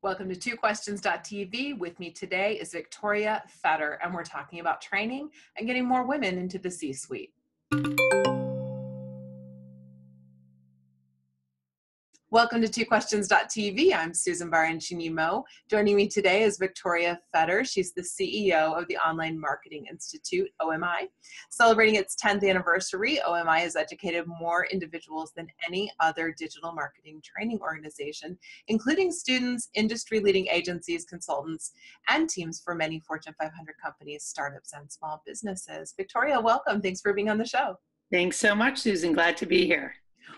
Welcome to twoquestions.tv. With me today is Victoria Fetter, and we're talking about training and getting more women into the C-suite. Welcome to twoquestions.tv. I'm Susan Baroncini-Moe. Joining me today is Victoria Fetter. She's the CEO of the Online Marketing Institute, OMI. Celebrating its 10th anniversary, OMI has educated more individuals than any other digital marketing training organization, including students, industry-leading agencies, consultants, and teams for many Fortune 500 companies, startups, and small businesses. Victoria, welcome. Thanks for being on the show. Thanks so much, Susan. Glad to be here.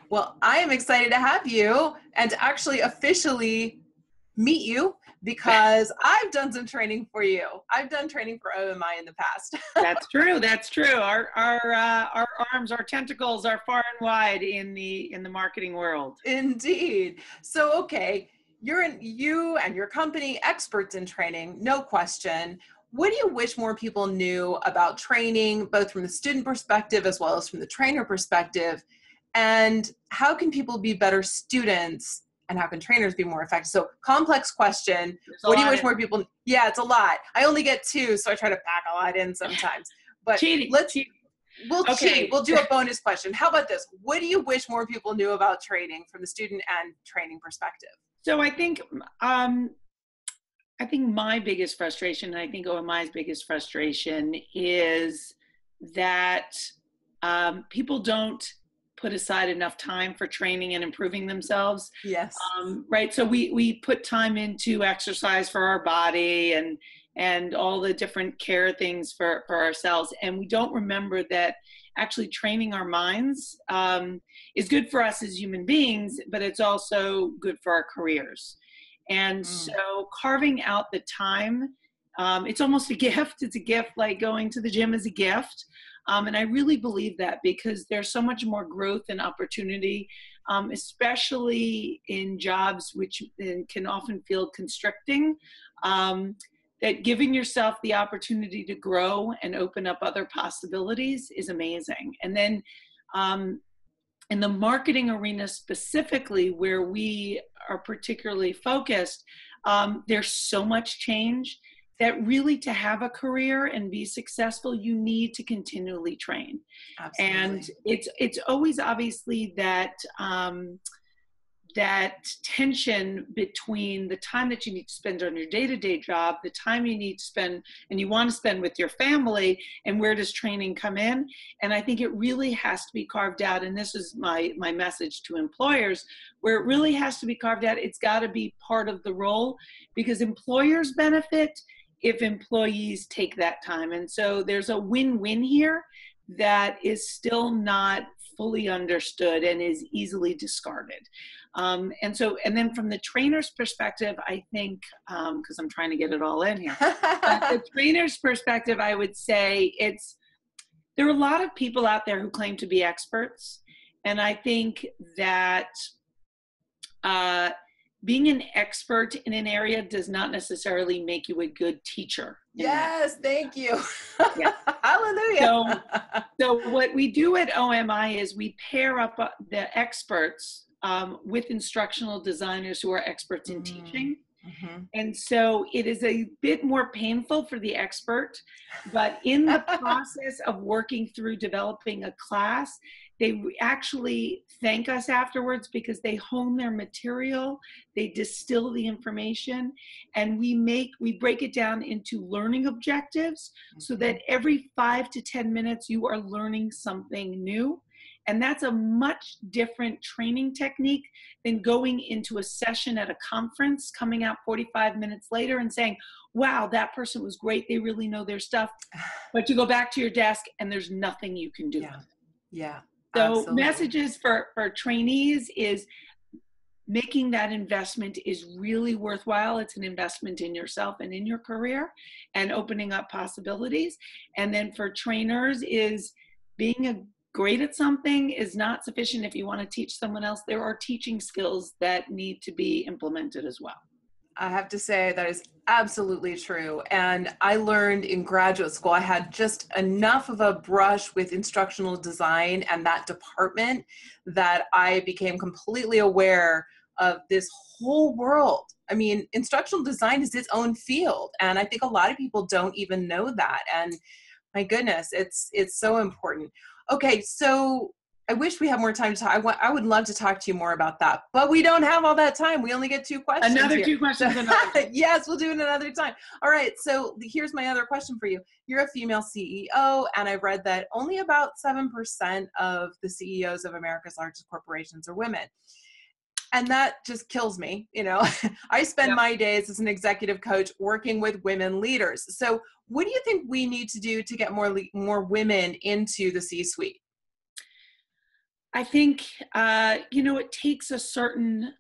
Well, I am excited to have you and to actually officially meet you because I've done some training for you. I've done training for OMI in the past. That's true. That's true. Our arms, our tentacles are far and wide in the marketing world. Indeed. So, okay, you and your company experts in training, no question. What do you wish more people knew about training, both from the student perspective as well as from the trainer perspective? And how can people be better students, and how can trainers be more effective? So, complex question. What do you wish more people? Yeah, it's a lot. I only get two, so I try to pack a lot in sometimes. But cheating. We'll cheat. We'll do a bonus question. How about this? What do you wish more people knew about training from the student and training perspective? So I think my biggest frustration, and I think OMI's biggest frustration, is that people don't put aside enough time for training and improving themselves. Yes. Right. So we put time into exercise for our body and all the different care things for ourselves. And we don't remember that actually training our minds is good for us as human beings, but it's also good for our careers. And so carving out the time, it's almost a gift. It's a gift, like going to the gym is a gift. And I really believe that because there's so much more growth and opportunity, especially in jobs which can often feel constricting, that giving yourself the opportunity to grow and open up other possibilities is amazing. And then in the marketing arena specifically, where we are particularly focused, there's so much change that really, to have a career and be successful, you need to continually train. Absolutely. And it's always obviously that that tension between the time that you need to spend on your day-to-day job, the time you need to spend and you want to spend with your family, and where does training come in? And I think it really has to be carved out. And this is my message to employers, where it really has to be carved out. It's got to be part of the role, because employers benefit if employees take that time. And so there's a win-win here that is still not fully understood and is easily discarded. And then from the trainer's perspective, I think, because I'm trying to get it all in here, the trainer's perspective, I would say there are a lot of people out there who claim to be experts. And I think that being an expert in an area does not necessarily make you a good teacher. Yes, thank you. Yeah. Hallelujah. So what we do at OMI is we pair up the experts with instructional designers who are experts in teaching. Mm-hmm. And so it is a bit more painful for the expert, but in the process of working through developing a class, they actually thank us afterwards because they hone their material, they distill the information, and we break it down into learning objectives so that every 5 to 10 minutes you are learning something new. And that's a much different training technique than going into a session at a conference, coming out 45 minutes later and saying, wow, that person was great, they really know their stuff. But you go back to your desk and there's nothing you can do. Yeah. So absolutely. Messages for trainees is making that investment is really worthwhile. It's an investment in yourself and in your career and opening up possibilities. And then for trainers is being great at something is not sufficient if you want to teach someone else. There are teaching skills that need to be implemented as well. I have to say that is absolutely true. And I learned in graduate school, I had just enough of a brush with instructional design and that department that I became completely aware of this whole world. I mean, instructional design is its own field. And I think a lot of people don't even know that. And my goodness, it's so important. Okay, so I wish we had more time to talk. I would love to talk to you more about that, but we don't have all that time. We only get 2 questions. Another here. 2 questions. Yes, we'll do it another time. All right, so here's my other question for you. You're a female CEO, and I've read that only about 7% of the CEOs of America's largest corporations are women. And that just kills me. You know, I spend my days as an executive coach working with women leaders. So what do you think we need to do to get more women into the C-suite? I think, it takes a certain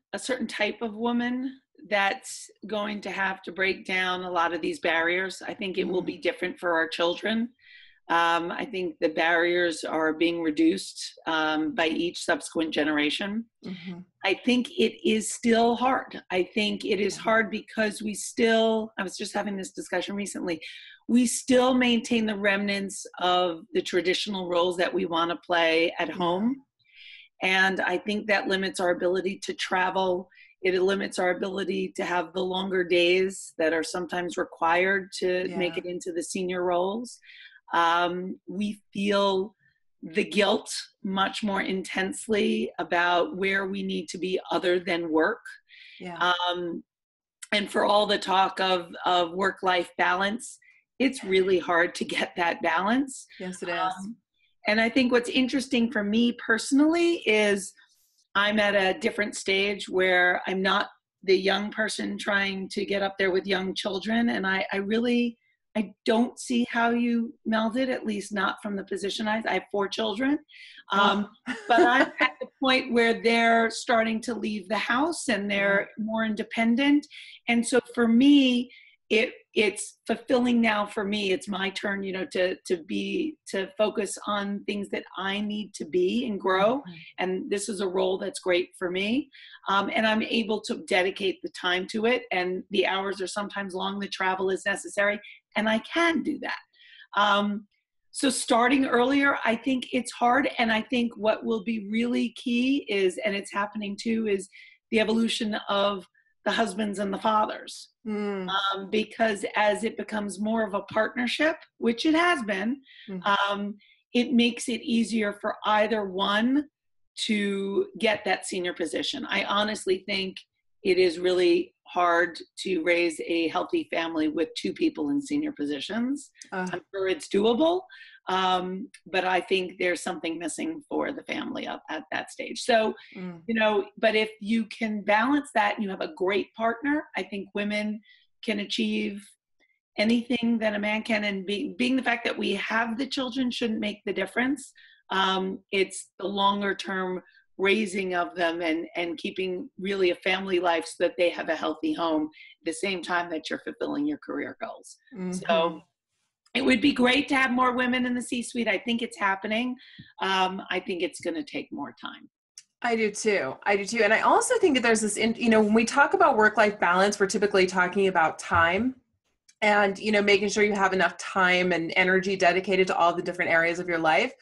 type of woman that's going to have to break down a lot of these barriers. I think it will be different for our children. I think the barriers are being reduced by each subsequent generation. Mm-hmm. I think it is still hard. I think it is hard because I was just having this discussion recently, we still maintain the remnants of the traditional roles that we want to play at home. And I think that limits our ability to travel. It limits our ability to have the longer days that are sometimes required to make it into the senior roles. We feel the guilt much more intensely about where we need to be other than work. And for all the talk of work-life balance, it's really hard to get that balance. Yes, it is. And I think what's interesting for me personally is I'm at a different stage where I'm not the young person trying to get up there with young children. And I don't see how you meld it, at least not from the position I have 4 children. But I'm at the point where they're starting to leave the house and they're more independent. And so for me, it's fulfilling now for me. It's my turn, to focus on things that I need to be and grow. Mm-hmm. And this is a role that's great for me. And I'm able to dedicate the time to it. And the hours are sometimes long. The travel is necessary. And I can do that. So starting earlier, I think it's hard. And I think what will be really key is, and it's happening too, is the evolution of the husbands and the fathers. Because as it becomes more of a partnership, which it has been, it makes it easier for either one to get that senior position. I honestly think it is really hard to raise a healthy family with 2 people in senior positions. I'm sure it's doable, but I think there's something missing for the family up at that stage. So, but if you can balance that and you have a great partner, I think women can achieve anything that a man can. And being the fact that we have the children shouldn't make the difference. It's the longer term raising of them and keeping really a family life so that they have a healthy home at the same time that you're fulfilling your career goals. Mm-hmm. So it would be great to have more women in the C-suite. I think it's happening. I think it's going to take more time. I do too. And I also think that there's this, when we talk about work-life balance, we're typically talking about time and, making sure you have enough time and energy dedicated to all the different areas of your life.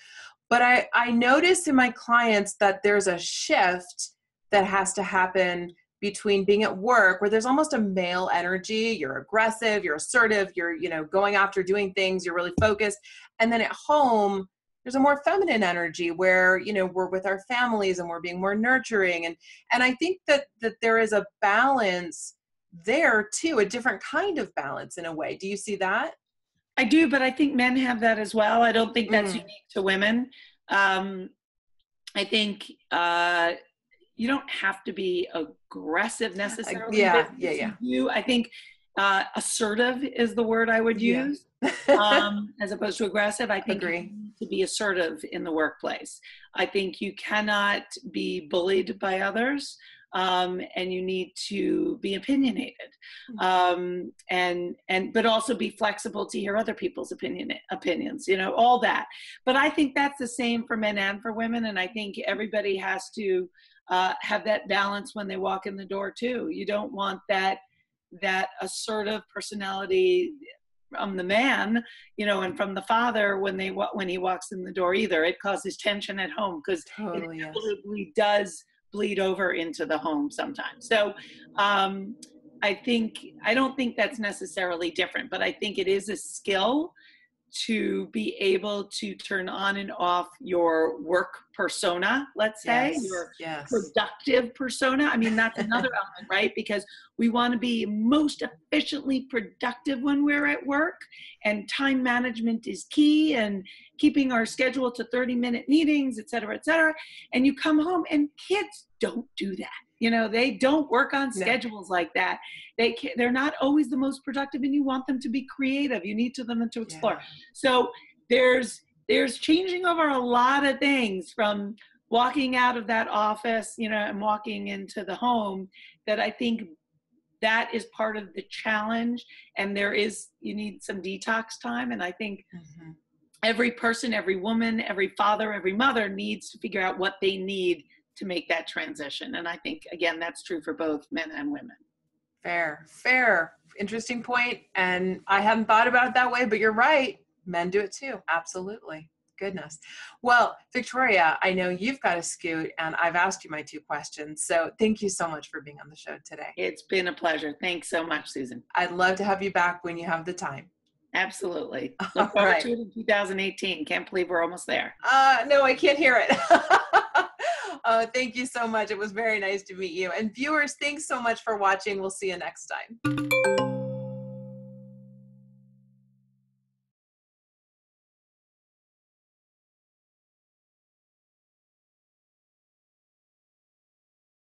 But I notice in my clients that there's a shift that has to happen between being at work where there's almost a male energy, you're aggressive, you're assertive, you're, going after doing things, you're really focused. And then at home, there's a more feminine energy where, we're with our families and we're being more nurturing. And I think that there is a balance there too, a different kind of balance in a way. Do you see that? I do, but I think men have that as well. I don't think that's unique to women. I think you don't have to be aggressive necessarily. I think assertive is the word I would use as opposed to aggressive. I think you need to be assertive in the workplace. I think you cannot be bullied by others. And you need to be opinionated, but also be flexible to hear other people's opinions, all that. But I think that's the same for men and for women. And I think everybody has to have that balance when they walk in the door too. You don't want that assertive personality from the man, and from the father when he walks in the door either. It causes tension at home because it inevitably does bleed over into the home sometimes. So I don't think that's necessarily different, but I think it is a skill to be able to turn on and off your work persona, let's say, your productive persona. I mean, that's another element, right? Because we want to be most efficiently productive when we're at work, and time management is key, and keeping our schedule to 30-minute meetings, et cetera, et cetera. And you come home and kids don't do that. You know, they don't work on schedules like that. They're not always the most productive, and you want them to be creative. You need them to explore. Yeah. So there's changing over a lot of things, from walking out of that office, you know, and walking into the home, that I think that is part of the challenge. And you need some detox time. And I think every person, every woman, every father, every mother needs to figure out what they need to make that transition. And I think, again, that's true for both men and women. Fair. Interesting point. And I hadn't thought about it that way, but you're right. Men do it too. Absolutely. Goodness. Well, Victoria, I know you've got to scoot, and I've asked you my 2 questions. So thank you so much for being on the show today. It's been a pleasure. Thanks so much, Susan. I'd love to have you back when you have the time. Absolutely. Look forward to it in 2018. Can't believe we're almost there. No, I can't hear it. Thank you so much. It was very nice to meet you. And viewers, thanks so much for watching. We'll see you next time.